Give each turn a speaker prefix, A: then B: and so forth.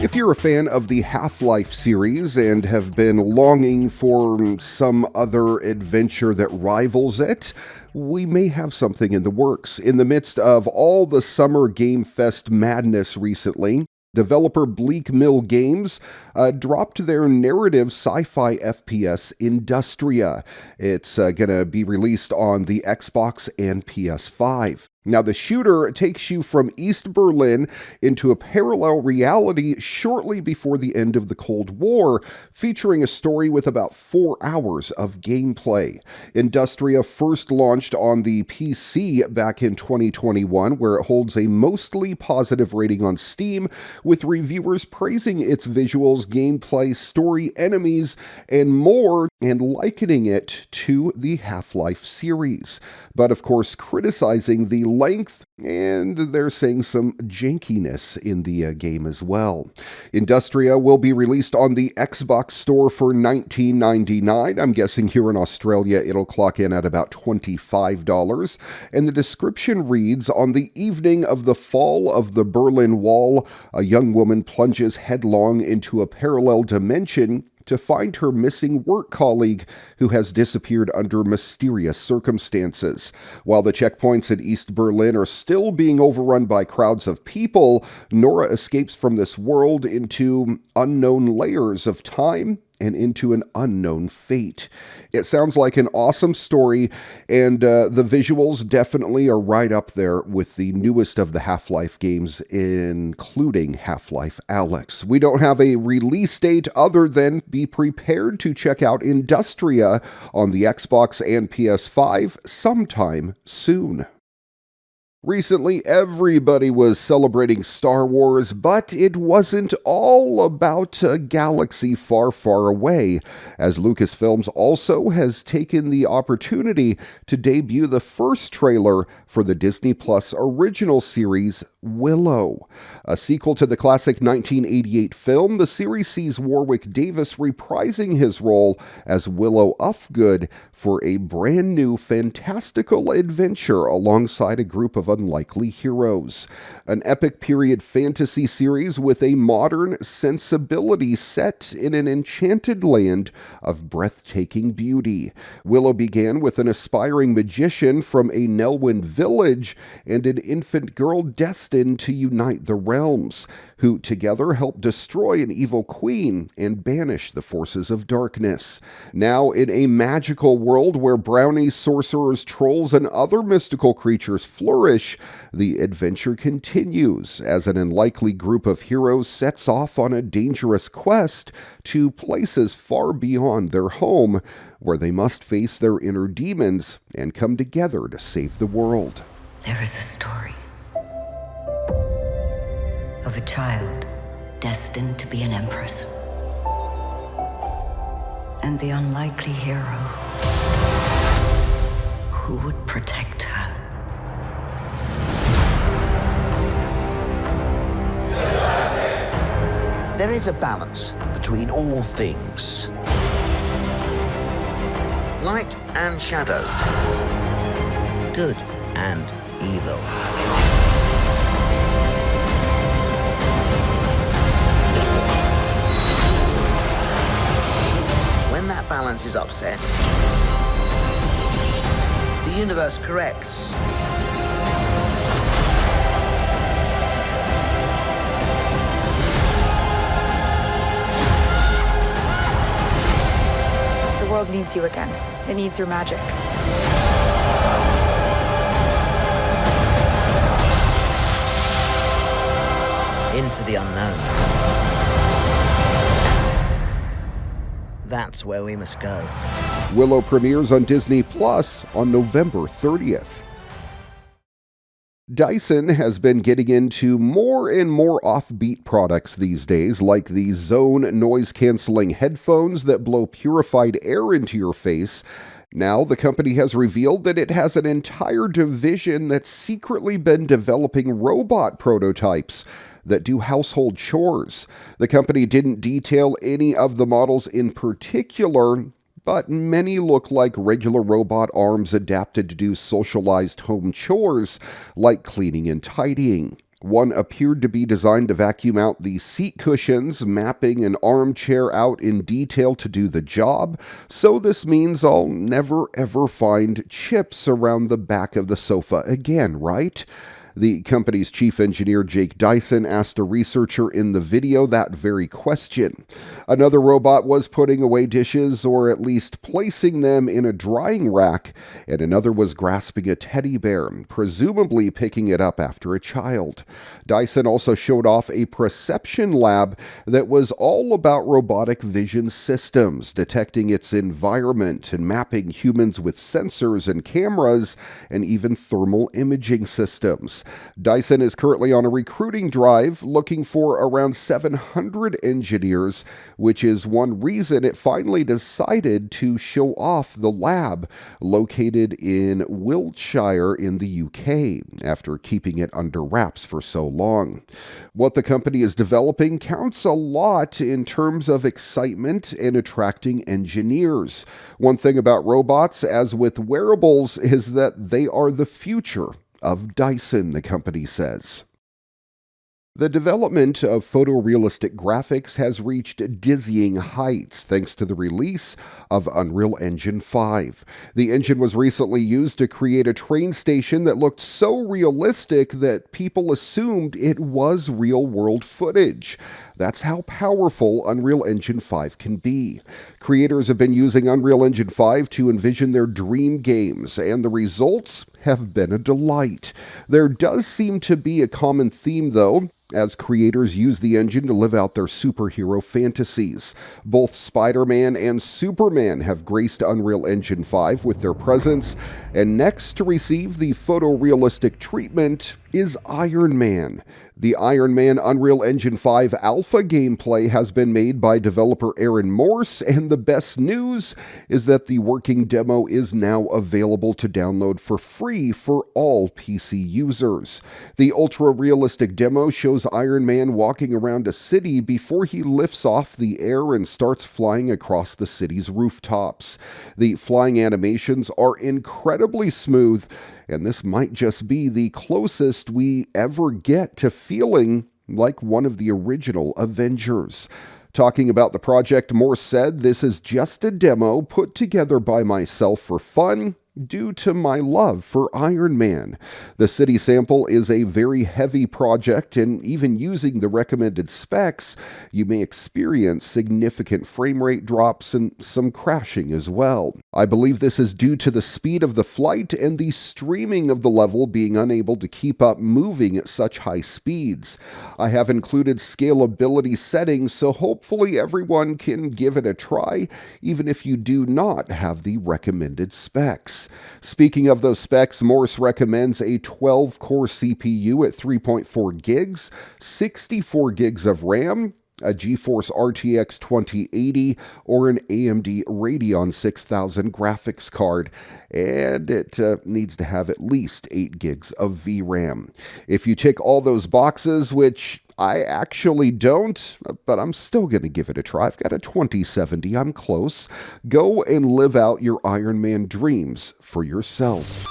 A: If you're a fan of the Half-Life series and have been longing for some other adventure that rivals it, we may have something in the works. In the midst of all the Summer Game Fest madness recently, developer Bleak Mill Games dropped their narrative sci-fi FPS Industria. It's going to be released on the Xbox and PS5. Now, the shooter takes you from East Berlin into a parallel reality shortly before the end of the Cold War, featuring a story with about 4 hours of gameplay. Industria first launched on the PC back in 2021, where it holds a mostly positive rating on Steam, with reviewers praising its visuals, gameplay, story, enemies, and more, and likening it to the Half-Life series. But of course, criticizing the length, and they're saying some jankiness in the game as well. Industria will be released on the Xbox Store for $19.99. I'm guessing here in Australia it'll clock in at about $25. And the description reads, on the evening of the fall of the Berlin Wall, a young woman plunges headlong into a parallel dimension to find her missing work colleague who has disappeared under mysterious circumstances. While the checkpoints in East Berlin are still being overrun by crowds of people, Nora escapes from this world into unknown layers of time and into an unknown fate. It sounds like an awesome story, and the visuals definitely are right up there with the newest of the Half-Life games, including Half-Life Alyx. We don't have a release date other than be prepared to check out Industria on the Xbox and PS5 sometime soon. Recently, everybody was celebrating Star Wars, but it wasn't all about a galaxy far, far away, as Lucasfilms also has taken the opportunity to debut the first trailer for the Disney Plus original series, Willow. A sequel to the classic 1988 film, the series sees Warwick Davis reprising his role as Willow Ufgood for a brand new fantastical adventure alongside a group of unlikely heroes. An epic period fantasy series with a modern sensibility set in an enchanted land of breathtaking beauty. Willow began with an aspiring magician from a Nelwyn village and an infant girl destined to unite the realms, who together help destroy an evil queen and banish the forces of darkness. Now, in a magical world where brownies, sorcerers, trolls, and other mystical creatures flourish, the adventure continues as an unlikely group of heroes sets off on a dangerous quest to places far beyond their home, where they must face their inner demons and come together to save the world.
B: There is a story of a child destined to be an empress, and the unlikely hero who would protect her.
C: There is a balance between all things. Light and shadow. Good and evil. When that balance is upset, the universe corrects.
D: The world needs you again. It needs your magic.
C: Into the unknown. That's where we must go.
A: Willow premieres on Disney Plus on November 30th. Dyson has been getting into more and more offbeat products these days, like the Zone noise-canceling headphones that blow purified air into your face. Now, the company has revealed that it has an entire division that's secretly been developing robot prototypes that do household chores. The company didn't detail any of the models in particular, but many look like regular robot arms adapted to do socialized home chores, like cleaning and tidying. One appeared to be designed to vacuum out the seat cushions, mapping an armchair out in detail to do the job. So this means I'll never ever find chips around the back of the sofa again, right? The company's chief engineer, Jake Dyson, asked a researcher in the video that very question. Another robot was putting away dishes, or at least placing them in a drying rack, and another was grasping a teddy bear, presumably picking it up after a child. Dyson also showed off a perception lab that was all about robotic vision systems, detecting its environment and mapping humans with sensors and cameras, and even thermal imaging systems. Dyson is currently on a recruiting drive looking for around 700 engineers, which is one reason it finally decided to show off the lab located in Wiltshire in the UK after keeping it under wraps for so long. What the company is developing counts a lot in terms of excitement and attracting engineers. One thing about robots, as with wearables, is that they are the future of Dyson, the company says. The development of photorealistic graphics has reached dizzying heights thanks to the release of Unreal Engine 5. The engine was recently used to create a train station that looked so realistic that people assumed it was real-world footage. That's how powerful Unreal Engine 5 can be. Creators have been using Unreal Engine 5 to envision their dream games, and the results have been a delight. There does seem to be a common theme, though, as creators use the engine to live out their superhero fantasies. Both Spider-Man and Superman have graced Unreal Engine 5 with their presence, and next to receive the photorealistic treatment is Iron Man. The Iron Man Unreal Engine 5 alpha gameplay has been made by developer Aaron Morse, and the best news is that the working demo is now available to download for free for all PC users. The ultra-realistic demo shows Iron Man walking around a city before he lifts off the air and starts flying across the city's rooftops. The flying animations are incredibly smooth, and this might just be the closest we ever get to feeling like one of the original Avengers. Talking about the project, Morse said, "This is just a demo put together by myself for fun, due to my love for Iron Man. The city sample is a very heavy project, and even using the recommended specs, you may experience significant frame rate drops and some crashing as well. I believe this is due to the speed of the flight and the streaming of the level being unable to keep up moving at such high speeds. I have included scalability settings, so hopefully everyone can give it a try, even if you do not have the recommended specs." Speaking of those specs, Morse recommends a 12-core CPU at 3.4 gigs, 64 gigs of RAM, a GeForce RTX 2080, or an AMD Radeon 6000 graphics card, and it needs to have at least 8 gigs of VRAM. If you tick all those boxes, which I actually don't, but I'm still going to give it a try. I've got a 2070, I'm close. Go and live out your Iron Man dreams for yourself.